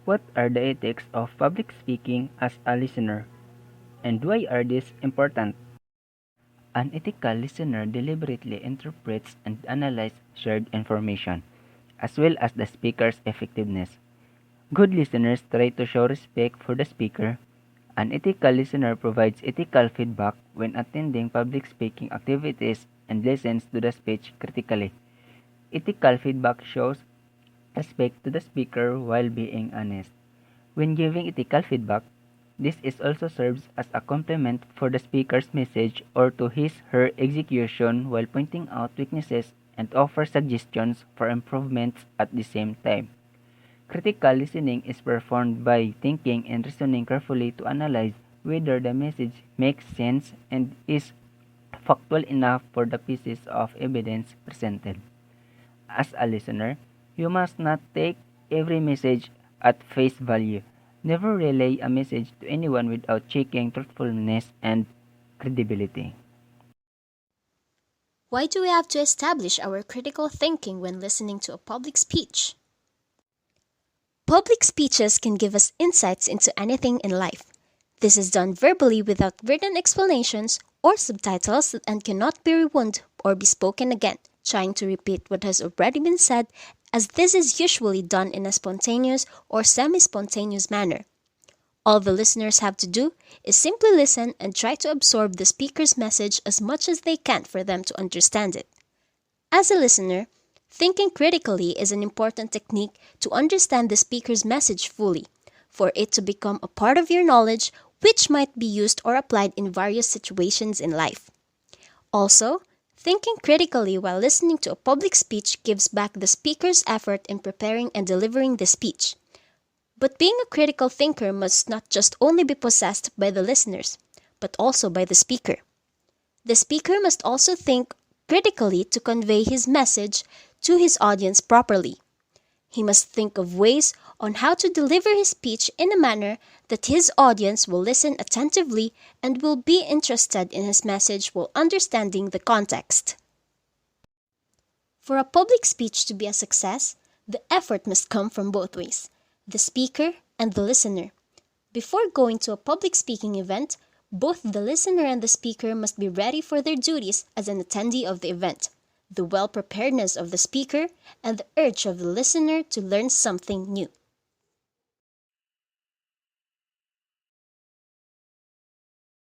What are the ethics of public speaking as a listener, and why are these important? An ethical listener deliberately interprets and analyzes shared information, as well as the speaker's effectiveness. Good listeners try to show respect for the speaker. An ethical listener provides ethical feedback when attending public speaking activities and listens to the speech critically. Ethical feedback shows respect to the speaker while being honest. When giving ethical feedback, this is also serves as a complement for the speaker's message or to his/her execution while pointing out weaknesses and offer suggestions for improvements at the same time. Critical listening is performed by thinking and reasoning carefully to analyze whether the message makes sense and is factual enough for the pieces of evidence presented. As a listener, you must not take every message at face value. Never relay a message to anyone without checking truthfulness and credibility. Why do we have to establish our critical thinking when listening to a public speech? Public speeches can give us insights into anything in life. This is done verbally without written explanations or subtitles and cannot be rewound or be spoken again, trying to repeat what has already been said, as this is usually done in a spontaneous or semi spontaneous manner. All the listeners have to do is simply listen and try to absorb the speaker's message as much as they can for them to understand it. As a listener, thinking critically is an important technique to understand the speaker's message fully, for it to become a part of your knowledge which might be used or applied in various situations in life. Also, thinking critically while listening to a public speech gives back the speaker's effort in preparing and delivering the speech. But being a critical thinker must not just only be possessed by the listeners, but also by the speaker. The speaker must also think critically to convey his message to his audience properly. He must think of ways on how to deliver his speech in a manner that his audience will listen attentively and will be interested in his message while understanding the context. For a public speech to be a success, the effort must come from both ways, the speaker and the listener. Before going to a public speaking event, both the listener and the speaker must be ready for their duties as an attendee of the event, the well preparedness of the speaker, and the urge of the listener to learn something new.